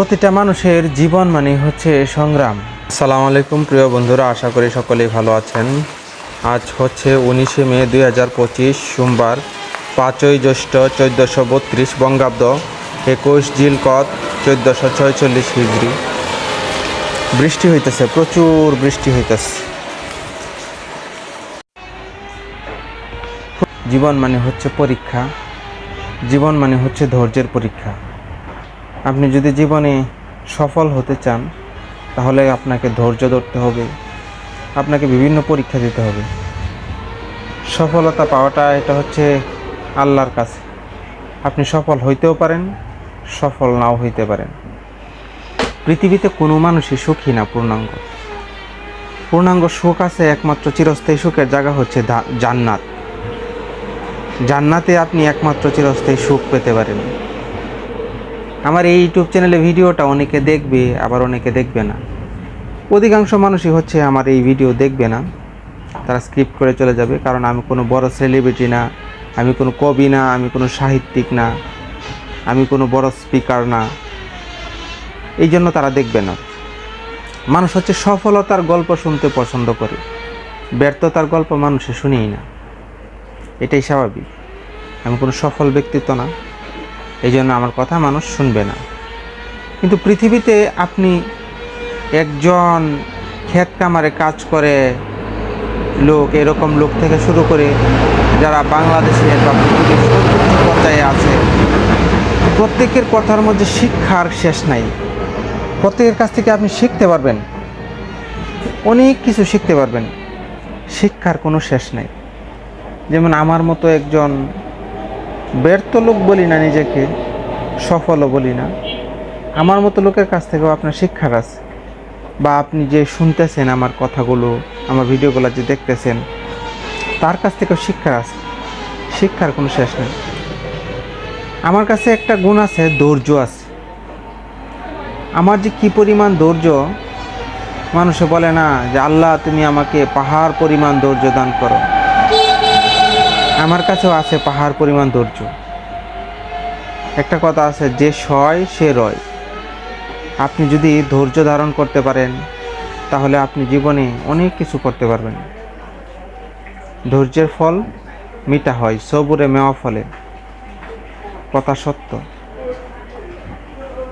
প্রতিটা মানুষের জীবন মানে হচ্ছে সংগ্রাম। আসসালামু আলাইকুম প্রিয় বন্ধুরা, আশা করি সকলেই ভালো আছেন। আজ হচ্ছে 19শে মে 2025 সোমবার, 5ই জ্যৈষ্ঠ 1432 বঙ্গাব্দ, 21 জিলকদ 1446 হিজরি। বৃষ্টি হইতেছে, প্রচুর বৃষ্টি হইতেছে। জীবন মানে হচ্ছে পরীক্ষা, জীবন মানে হচ্ছে ধৈর্যের পরীক্ষা। আপনি যদি জীবনে সফল হতে চান তাহলে আপনাকে ধৈর্য ধরতে হবে, আপনাকে বিভিন্ন পরীক্ষা দিতে হবে। সফলতা পাওয়াটা এটা হচ্ছে আল্লাহর কাছে। আপনি সফল হইতেও পারেন, সফল নাও হইতে পারেন। পৃথিবীতে কোনো মানুষই সুখী না পূর্ণাঙ্গ। পূর্ণাঙ্গ সুখ আছে একমাত্র চিরস্থায়ী সুখের জায়গা হচ্ছে জান্নাত। জান্নাতে আপনি একমাত্র চিরস্থায়ী সুখ পেতে পারেন। আমার এই ইউটিউব চ্যানেলে ভিডিওটা অনেকে দেখবে, আবার অনেকে দেখবে না। অধিকাংশ মানুষই হচ্ছে আমার এই ভিডিও দেখবে না, তারা স্কিপ করে চলে যাবে। কারণ আমি কোনো বড় সেলিব্রিটি না, আমি কোনো কবি না, আমি কোনো সাহিত্যিক না, আমি কোনো বড় স্পিকার না, এই জন্য তারা দেখবে না। মানুষ হচ্ছে সফলতার গল্প শুনতে পছন্দ করে, ব্যর্থতার গল্প মানুষে শুনেই না। এটাই স্বাভাবিক। আমি কোনো সফল ব্যক্তিত্ব না, এই জন্য আমার কথা মানুষ শুনবে না। কিন্তু পৃথিবীতে আপনি একজন ক্ষেত কামারে কাজ করে লোক, এরকম লোক থেকে শুরু করে যারা বাংলাদেশের বা পৃথিবীর সর্বোচ্চ পর্যায়ে আছে, প্রত্যেকের কথার মধ্যে শিক্ষার শেষ নাই। প্রত্যেকের কাছ থেকে আপনি শিখতে পারবেন, অনেক কিছু শিখতে পারবেন, শিক্ষার কোনো শেষ নেই। যেমন আমার মতো একজন ব্যর্থ লোক বলি না নিজেকে, সফলও বলি না, আমার মতো লোকের কাছ থেকেও আপনার শিক্ষার আছে। বা আপনি যে শুনতেছেন আমার কথাগুলো, আমার ভিডিওগুলো যে দেখতেছেন, তার কাছ থেকেও শিক্ষার আছে, শিক্ষার কোনো শেষ নেই। আমার কাছে একটা গুণ আছে, ধৈর্য আছে। আমার যে কী পরিমাণ ধৈর্য, মানুষে বলে না যে আল্লাহ তুমি আমাকে পাহাড় পরিমাণ ধৈর্য দান করো, আমার কাছেও আছে পাহাড় পরিমাণ ধৈর্য। একটা কথা আছে, যে সয় সে রয়। আপনি যদি ধৈর্য ধারণ করতে পারেন তাহলে আপনি জীবনে অনেক কিছু করতে পারবেন। ধৈর্যের ফল মিঠা হয়, সবুরে মেওয়া ফলে, কথা সত্য।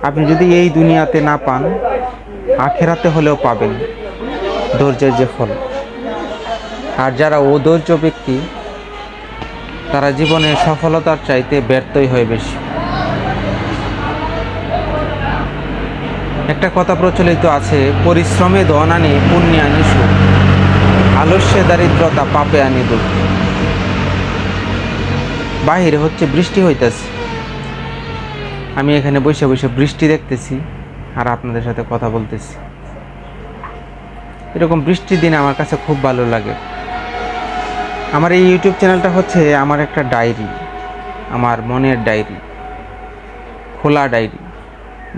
আপনি যদি এই দুনিয়াতে না পান, আখেরাতে হলেও পাবেন ধৈর্যের যে ফল। আর যারা অধৈর্য ব্যক্তি, তারা জীবনে সফলতার চাইতে ব্যর্থই হয় বেশি। একটা কথা প্রচলিত আছে, পরিশ্রমে ধন আনি, পুণ্যে আনি সুখ, আলস্যে দারিদ্রতা, পাপে আনি দুঃখ। বাহিরে হচ্ছে বৃষ্টি হইতেছে, আমি এখানে বসে বসে বৃষ্টি দেখতেছি আর আপনাদের সাথে কথা বলতেছি। এরকম বৃষ্টির দিনে আমার কাছে খুব ভালো লাগে। আমার এই ইউটিউব চ্যানেলটা হচ্ছে আমার একটা ডায়েরি, আমার মনের ডায়েরি, খোলা ডায়েরি।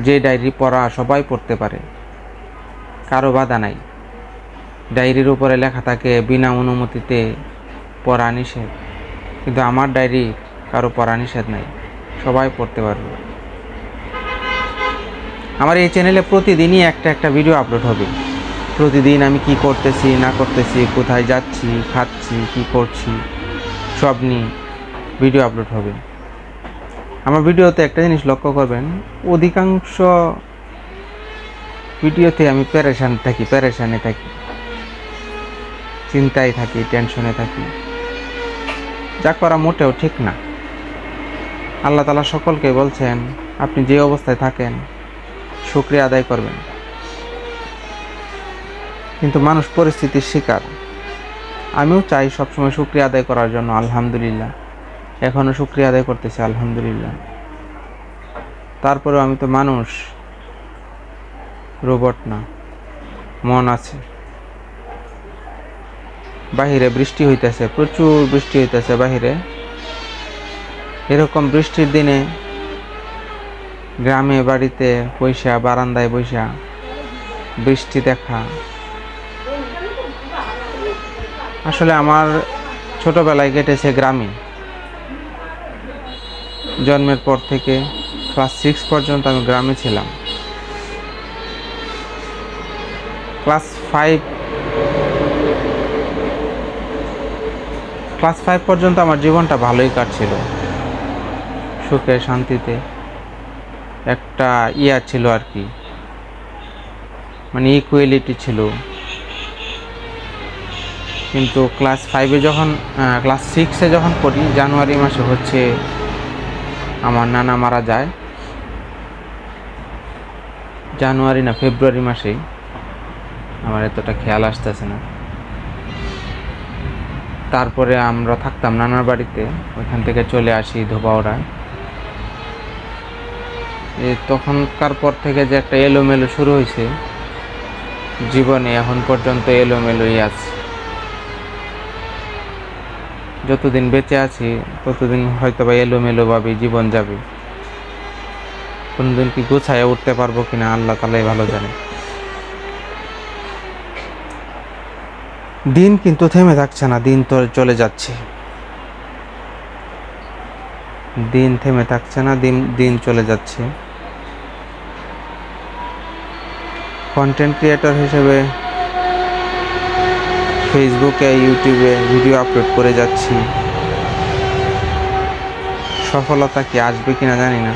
যে ডায়েরি পড়া সবাই পড়তে পারে, কারো বাধা নাই। ডায়েরির উপরে লেখা থাকে বিনা অনুমতিতে পড়া নিষেধ, কিন্তু আমার ডায়েরি কারো পড়া নিষেধ নাই, সবাই পড়তে পারবে। আমার এই চ্যানেলে প্রতিদিনই একটা ভিডিও আপলোড হবে। প্রতিদিন আমি কি করতেছি না করতেছি, কোথায় যাচ্ছি, খাচ্ছি, কি করছি, সব নিয়ে ভিডিও আপলোড হবে। আমার ভিডিওতে একটা জিনিস লক্ষ্য করবেন, অধিকাংশ ভিডিওতে আমি পেরেশানে থাকি, চিন্তায় থাকি, টেনশনে থাকি, যা করা মোটেও ঠিক না। আল্লাহ তাআলা সকলকে বলছেন আপনি যে অবস্থায় থাকেন শুকরিয়া আদায় করবেন। কিন্তু মানুষ পরিস্থিতির শিকার। আমিও চাই সবসময় শুকরিয়া আদায় করার জন্য, আলহামদুলিল্লাহ, এখনও শুকরিয়া আদায় করতেছি, আলহামদুলিল্লাহ। তারপরেও আমি তো মানুষ, রোবট না, মন আছে। বাহিরে বৃষ্টি হইতেছে, প্রচুর বৃষ্টি হইতেছে বাহিরে। এরকম বৃষ্টির দিনে গ্রামে বাড়িতে বৈশা, বারান্দায় বৈশা বৃষ্টি দেখা, আসলে আমার ছোটবেলায় কেটেছে গ্রামে। জন্মের পর থেকে ক্লাস 6 পর্যন্ত আমি গ্রামে ছিলাম। ক্লাস 5 পর্যন্ত আমার জীবনটা ভালোই কাটছিল, সুখে শান্তিতে একটা ছিল আর কি, মানে ইকুয়ালিটি ছিল। কিন্তু ক্লাস 6-এ যখন পড়ি, জানুয়ারি মাসে হচ্ছে আমার নানা মারা যায়, জানুয়ারি না ফেব্রুয়ারি মাসেই, আমার এতটা খেয়াল আসতেছে না। তারপরে আমরা থাকতাম নানার বাড়িতে, ওইখান থেকে চলে আসি ধোবাউড়ায়। তখনকার পর থেকে যে একটা এলোমেলো শুরু হয়েছে জীবনে, এখন পর্যন্ত এলোমেলোই আছে। যতদিন বেঁচে আছি ততদিন হয়তো বা এলোমেলোভাবেই জীবন যাবে। কোনদিন কি গুছায় উঠতে পারবো কিনা আল্লাহ তাআলাই ভালো জানে। দিন কিন্তু থেমে থাকছে না, দিন তো চলে যাচ্ছে, দিন থেমে থাকছে না, দিন চলে যাচ্ছে। কন্টেন্ট ক্রিয়েটর হিসেবে ফেসবুকে, ইউটিউবে ভিডিও আপলোড করে যাচ্ছি। সফলতা কি আসবে কিনা জানি না।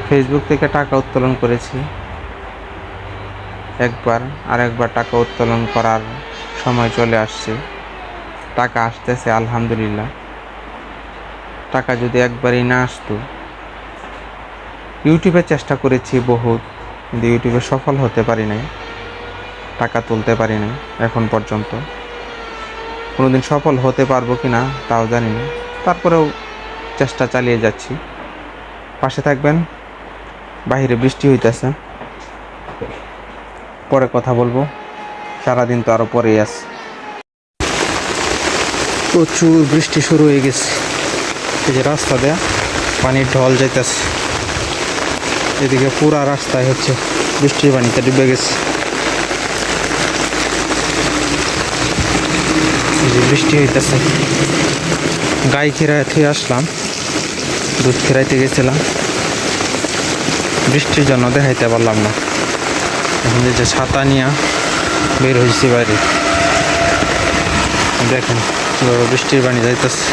ফেসবুক থেকে টাকা উত্তোলন করেছি একবার, আর একবার টাকা উত্তোলন করার সময় চলে আসছে, টাকা আসতেছে আলহামদুলিল্লাহ। টাকা যদি একবারই না আসতো, ইউটিউবে চেষ্টা করেছি বহুত, কিন্তু ইউটিউবে সফল হতে পারি নাই, টাকা তুলতে পারি নাই এখন পর্যন্ত। কোনোদিন সফল হতে পারবো কিনা তাও জানি না, তারপরেও চেষ্টা চালিয়ে যাচ্ছি। পাশে থাকবেন। বাহিরে বৃষ্টি হইতেছে, পরে কথা বলবো, সারাদিন তো আরো পরেই আছে। প্রচুর বৃষ্টি শুরু হয়ে গেছে, এই যে রাস্তা দেয়া পানির ঢল যাইতেছে, এদিকে পুরা রাস্তায় হচ্ছে বৃষ্টির পানিতে ডুবে গেছে। এই যে বৃষ্টি হইতেছে, গাই খেরাইতে আসলাম, দুধ খেরাইতে গেছিলাম, বৃষ্টির জন্য দেখাইতে পারলাম না। এখন যে ছাতা নিয়ে বের হয়েছি বাইরে, দেখেন কিভাবে বৃষ্টির পানি যাইতেছে।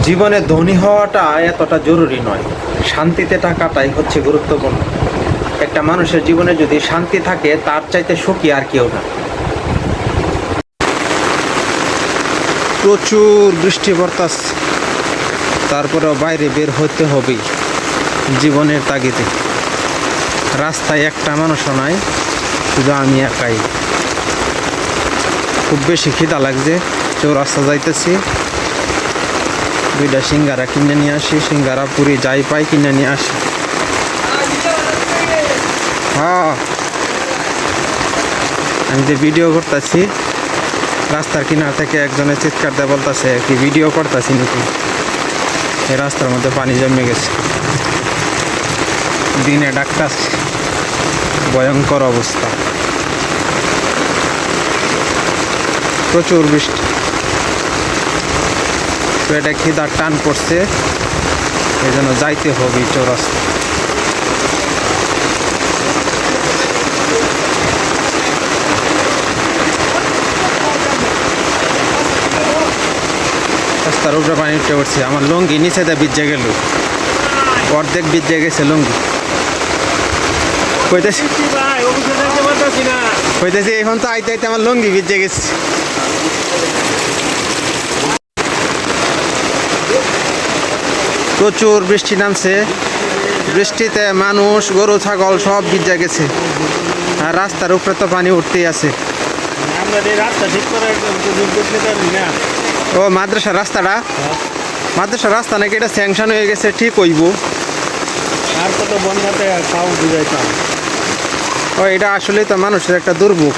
জীবনে ধনী হওয়াটা এতটা জরুরি নয়, শান্তিতে থাকাটাই হচ্ছে গুরুত্বপূর্ণ। একটা মানুষের জীবনে যদি শান্তি থাকে, তার চাইতে সুখী আর কেউ না। প্রচুর বৃষ্টি পড়তাছে, তারপরেও বাইরে বের হতে হবেই জীবনের তাগিদে। রাস্তায় একটা মানুষও নাই, শুধু আমি একাই। খুব বেশি খিদা লাগছে, চৌরাস্তা যাইতেছি, দুইটা সিঙ্গারা কিনে নিয়ে আসি, সিঙ্গারা পুরি যাই পাই কিনে নিয়ে আসি। হ্যাঁ, আমি যে ভিডিও করতেছি, রাস্তার কিনার থেকে একজনে চিৎকার দিয়ে বলতেছে কি ভিডিও করতেছি নাকি। এই রাস্তার মধ্যে পানি জমে গেছে, দিনে ডাকতাছে, ভয়ঙ্কর অবস্থা, প্রচুর বৃষ্টি। পেটে খিদার টান পড়ছে, এই জন্য যাইতে হবে চৌরাস্তা। রাস্তার উপরে পানি উঠে পড়ছে, আমার লুঙ্গি নিচে দিয়ে ভিজে গেল, অর্ধেক ভিজে গেছে লুঙ্গি। কইতেছি এখন তো আইতে আইতে আমার লুঙ্গি ভিজে গেছে। প্রচুর বৃষ্টি নামছে, বৃষ্টিতে মানুষ, গরু, ছাগল সব ভিজে গেছে, আর রাস্তার উপরে তো পানি উঠতেই আছে। ও মাদ্রাসার রাস্তাটা, মাদ্রাসার রাস্তা নাকি এটা স্যাংশন হয়ে গেছে, ঠিক হইব। আর কত বন্যাতে তাও বুঝাইতাম। ও এটা আসলেই তো মানুষের একটা দুর্ভোগ,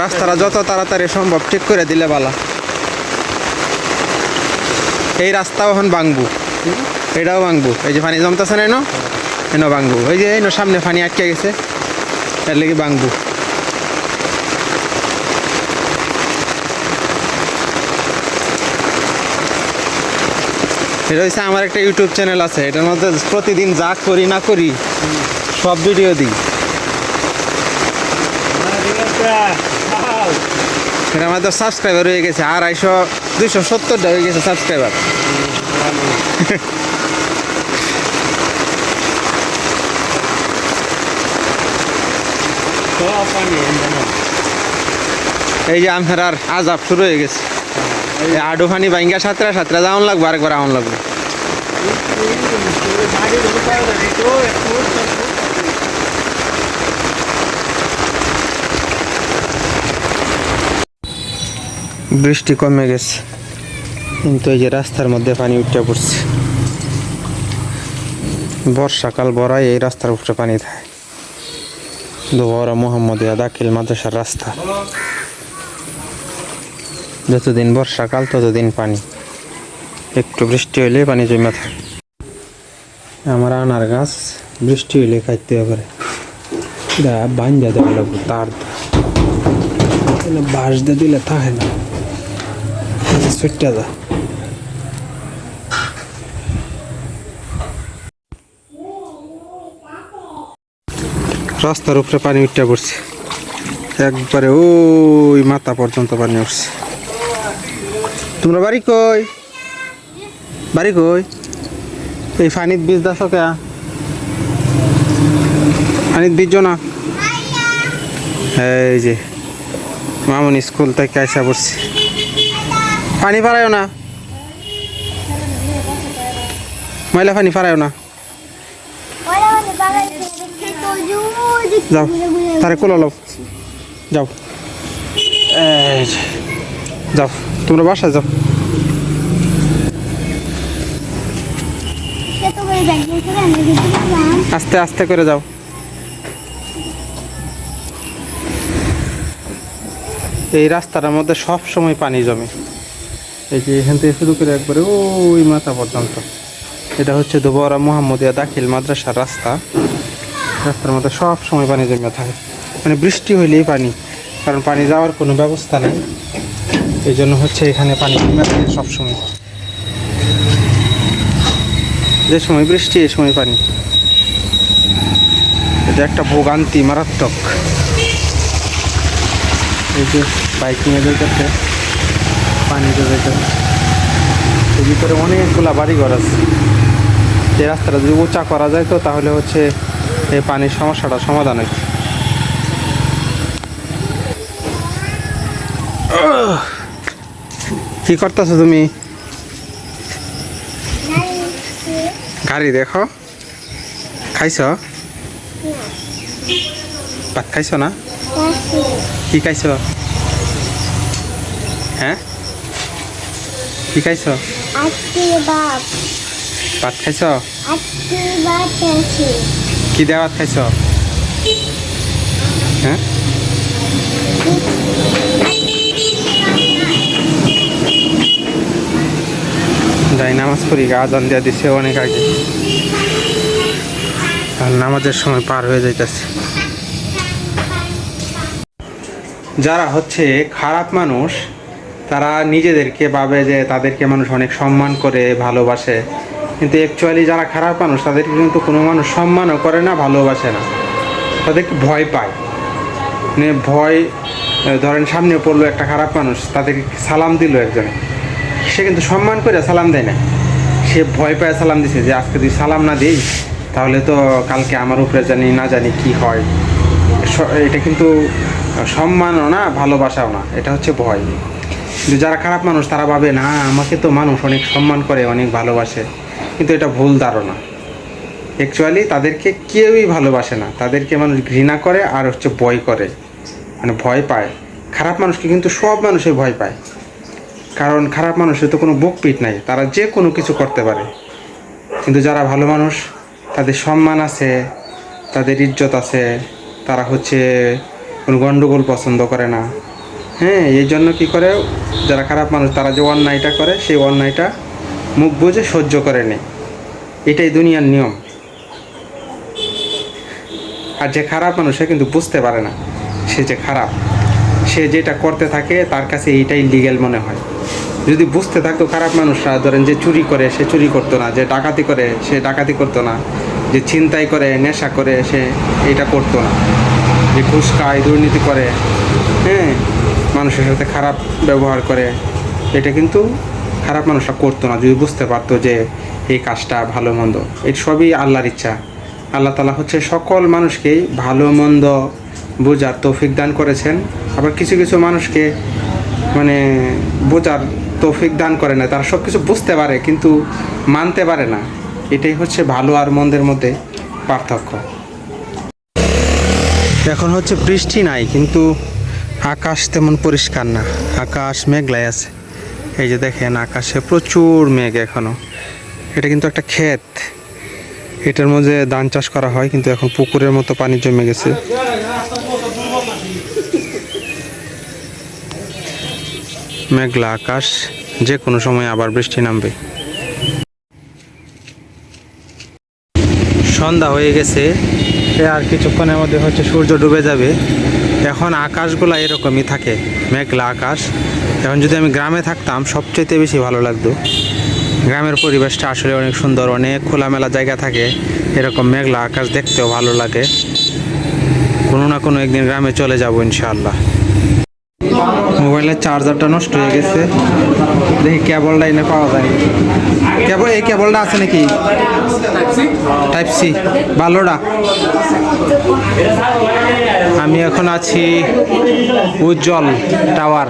রাস্তাটা যত তাড়াতাড়ি সম্ভব ঠিক করে দিলে ভালো। এই রাস্তাও এখন ভাঙবো, এটাও ভাঙবো, এই যে পানি জমতেছে না এনো ভাঙবো, এই যে এনো সামনে পানি আটকে গেছে, এর লেগে ভাঙবো। এটা হচ্ছে আমার একটা ইউটিউব চ্যানেল আছে, এটার মধ্যে প্রতিদিন যা করি না করি সব ভিডিও দিই। আমাদের সাবস্ক্রাইবার হয়ে গেছে 270টা হয়ে গেছে সাবস্ক্রাইবার। এই যে আমার আর আজাব শুরু হয়ে গেছে। আডু ফানি বাইঙ্গা সাতটা যাওয়ান লাগবে, আরেকবার আওয়ান লাগবে। বৃষ্টি কমে গেছে, কিন্তু এই যে রাস্তার মধ্যে পানি উঠে পড়ছে। বর্ষাকাল বড়াই এই রাস্তার উপরে পানি থাকে। দুয়ারা মোহাম্মদিয়া দাখিল মাদ্রাসার রাস্তা। যতদিন বর্ষাকাল ততদিন পানি, একটু বৃষ্টি হইলে পানি জমে থাকে। আমার আনার গাছ বৃষ্টি হইলে খাইতে পারে, বান্ধা দেওয়া লাগবে তার বাঁশ দিয়ে দিলে থাকে না, ছুটতে যা। রাস্তার উপরে পানি উঠে পড়ছে একবারে, ওই মাথা পর্যন্ত পানি উঠছে। তোমরা বাড়ি কই? বাড়ি কই? এই পানির বীজ দাস কে? পানির বীজ না? এই যে মামুন স্কুল থেকে আসা পড়ছে। পানি ফারায় না, ময়লা পানি ফারায় না। যাও তারে কোলা লাও, যাও যাও তোমরা বাসায় যাও। আস্তে আস্তে করে যাও। এই রাস্তাটার মধ্যে সব সময় পানি জমে। এই যে এখান থেকে শুরু করে একবারে ওই মাথা পর্যন্ত। এটা হচ্ছে দুবারা মোহাম্মদিয়া দাখিল মাদ্রাসার রাস্তা। রাস্তার মধ্যে সব সময় পানি জমে থাকে, মানে বৃষ্টি হইলেই পানি, কারণ পানি যাওয়ার কোনো ব্যবস্থা নেই। এই জন্য হচ্ছে এখানে পানি জমে থাকে সবসময়। যে সময় বৃষ্টি এই সময় পানি। এটা একটা ভোগান্তি মারাত্মক। এই যে বাইক নিয়ে যেতে পানিতে যেতে, এর ভিতরে অনেকগুলা বাড়িঘর আছে। এই রাস্তাটা যদি উঁচা করা যায় তো তাহলে হচ্ছে এই পানির সমস্যাটা সমাধান হয়। কি করতেছো তুমি? গাড়ি দেখো। খাইছ? ভাত খাইছ না? কি খাইছ? হ্যাঁ কি খাইছ? ভাত খাইছ? কি দেওয়া ভাত খাইছ? হ্যাঁ যাই নামাজ পড়ি, আজান দিয়ে দিছে অনেক আগে, আর নামাজের সময় পার হয়ে যাইতেছে। যারা হচ্ছে খারাপ মানুষ তারা নিজেদেরকে ভাবে যে তাদেরকে মানুষ অনেক সম্মান করে ভালোবাসে, কিন্তু অ্যাকচুয়ালি যারা খারাপ মানুষ তাদেরকে কিন্তু কোনো মানুষ সম্মানও করে না, ভালোবাসে না, তাদেরকে ভয় পায়। মানে ভয়, ধরেন সামনে পড়লো একটা খারাপ মানুষ, তাদেরকে সালাম দিল একজনে, সে কিন্তু সম্মান করে সালাম দেয় না, সে ভয় পায় সালাম দিছে যে আজকে তুই সালাম না দিই তাহলে তো কালকে আমার উপরে না জানি কি হয়। এটা কিন্তু সম্মানও না, ভালোবাসাও না, এটা হচ্ছে ভয়। কিন্তু যারা খারাপ মানুষ তারা ভাবে না আমাকে তো মানুষ অনেক সম্মান করে, অনেক ভালোবাসে, কিন্তু এটা ভুল ধারণা। অ্যাকচুয়ালি তাদেরকে কেউই ভালোবাসে না, তাদেরকে মানুষ ঘৃণা করে আর হচ্ছে ভয় করে, মানে ভয় পায়। খারাপ মানুষকে কিন্তু সব মানুষই ভয় পায়, কারণ খারাপ মানুষের তো কোনো বুকপিট নাই, তারা যে কোনো কিছু করতে পারে। কিন্তু যারা ভালো মানুষ তাদের সম্মান আছে, তাদের ইজ্জত আছে, তারা হচ্ছে কোনো গণ্ডগোল পছন্দ করে না। হ্যাঁ, এই জন্য কী করে যারা খারাপ মানুষ তারা যে অন্যায়টা করে সেই অন্যায়টা মুখ বুজে সহ্য করে নেয়, এটাই দুনিয়ার নিয়ম। আর যে খারাপ মানুষ সে কিন্তু বুঝতে পারে না সে যে খারাপ, সে যেটা করতে থাকে তার কাছে এইটাই লিগ্যাল মনে হয়। যদি বুঝতে থাকতো খারাপ মানুষরা, ধরেন যে চুরি করে সে চুরি করতো না, যে ডাকাতি করে সে ডাকাতি করতো না, যে ছিনতাই করে, নেশা করে, সে এটা করতো না। যে ঘুষ খায়, দুর্নীতি করে, হ্যাঁ, মানুষের সাথে খারাপ ব্যবহার করে, এটা কিন্তু খারাপ মানুষরা করতো না যদি বুঝতে পারতো যে এই কাজটা ভালো মন্দ। এই সবই আল্লাহর ইচ্ছা। আল্লাহ তাআলা হচ্ছে সকল মানুষকেই ভালো মন্দ বোঝার তৌফিক দান করেছেন। আবার কিছু কিছু মানুষকে মানে বোঝার তৌফিক দান করে না, তারা সব কিছু বুঝতে পারে কিন্তু মানতে পারে না। এটাই হচ্ছে ভালো আর মন্দের মধ্যে পার্থক্য। এখন হচ্ছে বৃষ্টি নাই, কিন্তু আকাশ তেমন পরিষ্কার না, আকাশ মেঘলাই আছে। এই যে দেখেন আকাশে প্রচুর মেঘ এখনো। এটা কিন্তু একটা ক্ষেত, এটার মধ্যে ধান চাষ করা হয়, কিন্তু এখন পুকুরের মতো পানি জমে গেছে। মেঘলা আকাশ, যে কোনো সময় আবার বৃষ্টি নামবে। সন্ধ্যা হয়ে গেছে, আর কিছুক্ষণের মধ্যে হচ্ছে সূর্য ডুবে যাবে। এখন আকাশগুলো এরকমই থাকে, মেঘলা আকাশ। এখন যদি আমি গ্রামে থাকতাম সবচেয়ে বেশি ভালো লাগতো। গ্রামের পরিবেশটা আসলে অনেক সুন্দর, অনেক খোলামেলা জায়গা থাকে, এরকম মেঘলা আকাশ দেখতেও ভালো লাগে। কোনো না কোনো একদিন গ্রামে চলে যাব ইনশাআল্লাহ। মোবাইলের চার্জারটা নষ্ট হয়ে গেছে, দেখি কেবলটা এনে পাওয়া যায়। এই কেবলটা আছে নাকি? টাইপ সি ভালোটা। আমি এখন আছি উজ্জ্বল টাওয়ার।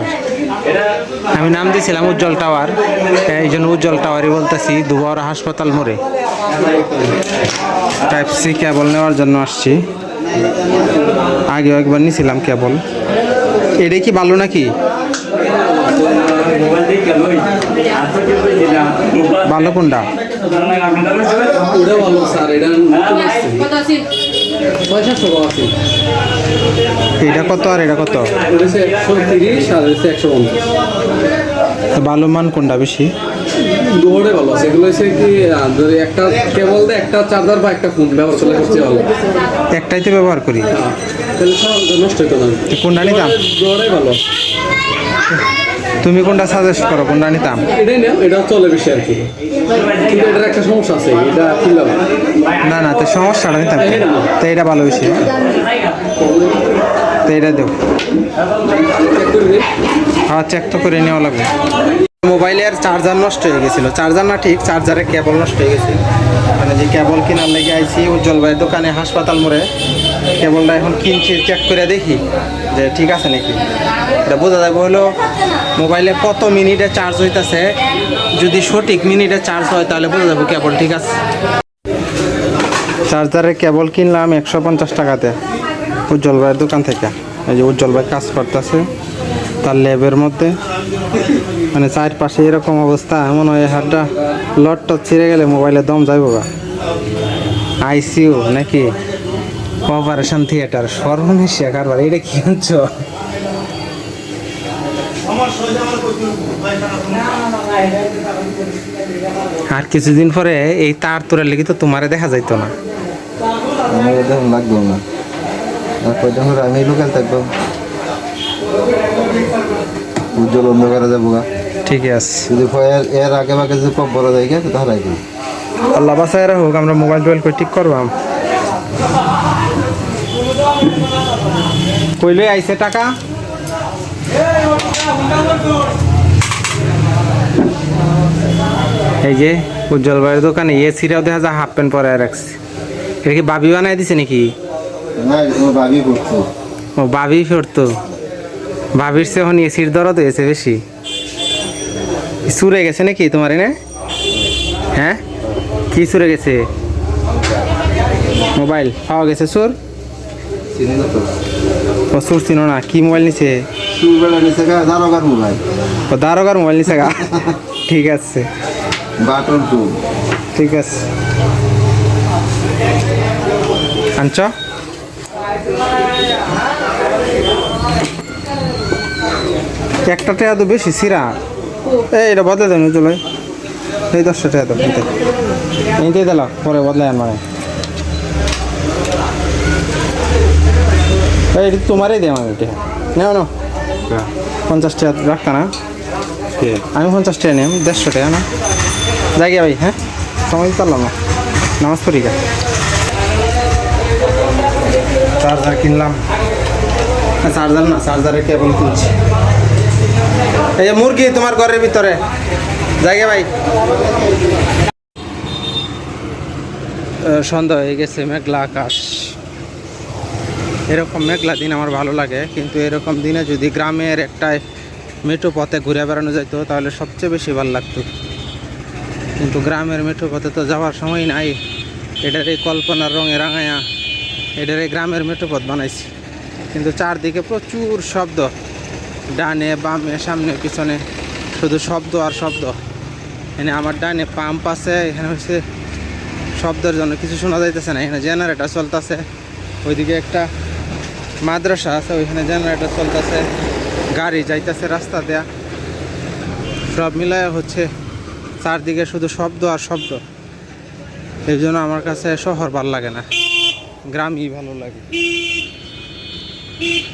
আমি নাম দিয়েছিলাম উজ্জ্বল টাওয়ার, এই জন্য উজ্জ্বল টাওয়ারই বলতেছি। দুবারা হাসপাতাল মোড়ে টাইপ সি কেবল নেওয়ার জন্য আসছি। আগেও একবার নিয়েছিলাম কেবল। এটাই কি ভালো নাকি? ভালো কোনটা? এটা কত আর এটা কত? ভালো মান কোনটা বেশি? দুটোই ভালো আছে। এগুলো হচ্ছে কি যদি একটা কেবল দেয়, একটা চার্জার বা একটা ফোন ব্যবহার করলে সবচেয়ে ভালো। একটাই তো ব্যবহার করি, তাহলে সব নষ্ট হতো না। কোনটা নিতাম? দুটোই ভালো। তুমি কোনটা সাজেস্ট করো, কোনটা নিতাম? এটাই নাও, এটা চলে বেশি আর কি, কিন্তু এটার একটা সমস্যা আছে, এটা কিনলাম না না, তো সমস্যাটা নিতাম, তো এটা ভালো বেশি, তো এটা দেব। হ্যাঁ, চেক তো করে নেওয়া লাগবে। মোবাইলের চার্জার নষ্ট হয়ে গেছিলো, চার্জার না ঠিক, চার্জারের কেবল নষ্ট হয়ে গেছে। মানে যে কেবল কেনার লেগে আইছি উজ্জ্বল ভাইয়ের দোকানে হাসপাতাল মোড়ে। কেবলটা এখন কিনছি, চেক করে দেখি যে ঠিক আছে নাকি। এটা বোঝা যাবে হলো মোবাইলে কত মিনিটে চার্জ হইতেছে। যদি সঠিক মিনিটে চার্জ হয় তাহলে বোঝা যাবে কেবল ঠিক আছে। চার্জারের কেবল কিনলাম 150 টাকাতে উজ্জ্বল ভাইয়ের দোকান থেকে। এই যে উজ্জ্বল ভাই কাজ করতেছে তার ল্যাবের মধ্যে, মানে চারপাশে এরকম অবস্থা, এমন হয় হাতটা লট ছিঁড়ে গেলে মোবাইলে দম যাইব গা। আইসিইউ নাকি অপারেশন থিয়েটার, সর্বনিশা কারবার। এটা কি হচ্ছে? আর কিছুদিন পরে এই তার তোরার লেগে তো তোমারে দেখা যাইতো না। লাগবে না, আমি লোকাল থাকবো, উজ্জ্বল অন্ধকারে যাবো। ঠিক আছে, যদি এর আগে বাগে যদি কম বড় যায় গেছে তাহলে আল্লাহ বাসায় হোক, আমরা মোবাইল টোবাইল করে ঠিক করবাম। কইলে আইছে টাকা? এই যে উজ্জ্বল ভাইয়ের দোকানে এসিটাও দেখা যায় হাফ প্যান্ট পরে রাখছে। এটা কি বাবি বানাই দিছে নাকি? ও বাবি ফেরতো, ভাবির সে এখন এসির দরদ হয়েছে বেশি। চুরে গেছে নাকি তোমার এনে? হ্যাঁ, কি চুরে গেছে? মোবাইল পাওয়া গেছে চোর? ও চোর চিনো না? কি মোবাইল নিছে? ও দারোগার মোবাইল নিছে গা। ঠিক আছে, ঠিক আছে, আনছ। একটা টাকা তো বেশি সিরা। এটা বদলে দেন চলে, এই 10টা টাকা তো নিতে দিল, পরে বদলে আন। মানে এটা তোমারই দে, মানে এটা নেও না। 50 টাকা রাখতা না? আমি 50 টাকা নিই, 150 টাকা না। যাই গিয়া ভাই। হ্যাঁ, সময় দিতে পারলাম না, নামাজ পড়ি গা। চার্জার কিনলাম, চার্জার না, চার্জারের কেবল কিনছি। এই যে মুরগি তোমার ঘরের ভিতরে জায়গা ভাই। সন্ধ্যা হয়ে গেছে, মেঘলা আকাশ। এরকম মেঘলা দিন আমার ভালো লাগে, কিন্তু এরকম দিনে যদি গ্রামের একটা মেঠো পথে ঘুরে বেড়ানো যেত তাহলে সবচেয়ে বেশি ভালো লাগতো। কিন্তু গ্রামের মেঠো পথে তো যাওয়ার সময় নাই। এটার এই কল্পনার রঙে রাঙায়া এটার এই গ্রামের মেঠো পথ বানাইছি, কিন্তু চারদিকে প্রচুর শব্দ, ডানে বামে সামনে পিছনে শুধু শব্দ আর শব্দ। এখানে আমার ডানে পাম্প আছে, এখানে হচ্ছে শব্দের জন্য কিছু শোনা যাইতেছে না। এখানে জেনারেটর চলতেছে, ওইদিকে একটা মাদ্রাসা আছে, ওইখানে জেনারেটর চলতেছে, গাড়ি যাইতেছে রাস্তা দেয়া, সব মিলায় হচ্ছে চারদিকে শুধু শব্দ আর শব্দ। এই জন্য আমার কাছে শহর ভালো লাগে না, গ্রামই ভালো লাগে।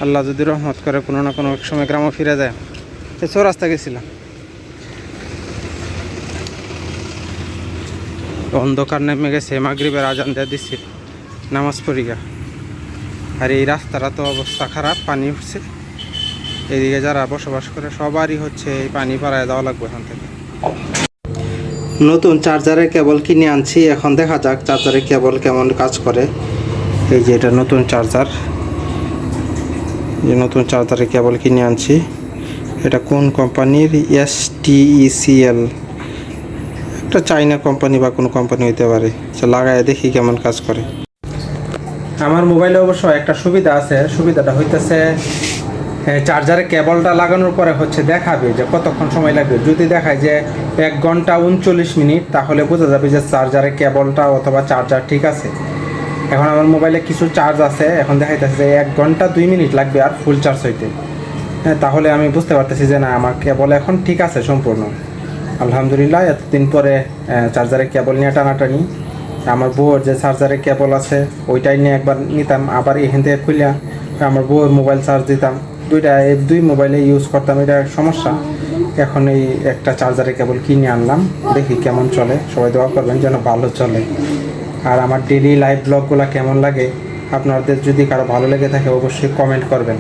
আল্লাহ যদি রহমত করে কোনো না কোনো সময় গ্রামও ফিরে যায়। এই চৌরাস্তা গেছিলাম, অন্ধকার নেমে গেছে, মাগরিবের আজান দিয়ে দিচ্ছি, নামাজ পড়িয়া। আর এই রাস্তাটা তো অবস্থা খারাপ, পানি উঠছে। এদিকে যারা বসবাস করে সবারই হচ্ছে এই পানি পাড়ায় দেওয়া লাগবে এখান থেকে। নতুন চার্জারের কেবল কিনে আনছি, এখন দেখা যাক চার্জারের কেবল কেমন কাজ করে। এই যে এটা নতুন চার্জার, যে নতুন চার্জারের কেবল কিনে আনছি। এটা কোন কোম্পানির? STECL, একটা চাইনা কোম্পানি বা কোনো কোম্পানি হইতে পারে। লাগায় দেখি কেমন কাজ করে। আমার মোবাইলে অবশ্য একটা সুবিধা আছে, সুবিধাটা হইতেছে চার্জারের কেবলটা লাগানোর পরে হচ্ছে দেখাবে যে কতক্ষণ সময় লাগবে। যদি দেখায় যে 1 ঘন্টা 39 মিনিট, তাহলে বোঝা যাবে যে চার্জারের কেবলটা অথবা চার্জার ঠিক আছে। এখন আমার মোবাইলে কিছু চার্জ আছে, এখন দেখাইতেছে যে 1 ঘন্টা 2 মিনিট লাগবে আর ফুল চার্জ হইতে। হ্যাঁ, তাহলে আমি বুঝতে পারতেছি যে না, আমার কেবল এখন ঠিক আছে সম্পূর্ণ। আলহামদুলিল্লাহ, এতদিন পরে চার্জারের কেবল নিয়ে টানাটানি। আমার বউয়ের যে চার্জারের কেবল আছে ওইটাই নিয়ে একবার নিতাম, আবার এখান থেকে খুলে আমার বউয়ের মোবাইল চার্জ দিতাম। দুই মোবাইলে ইউজ করতাম, এটা সমস্যা। এখন এই একটা চার্জারের কেবল কিনে আনলাম, দেখি কেমন চলে। সবাই দোয়া করবেন যেন ভালো চলে। আর আমার ডেইলি লাইভ ব্লগগুলো কেমন লাগে, আপনাদের যদি কারো ভালো লেগে থাকে অবশ্যই কমেন্ট করবেন।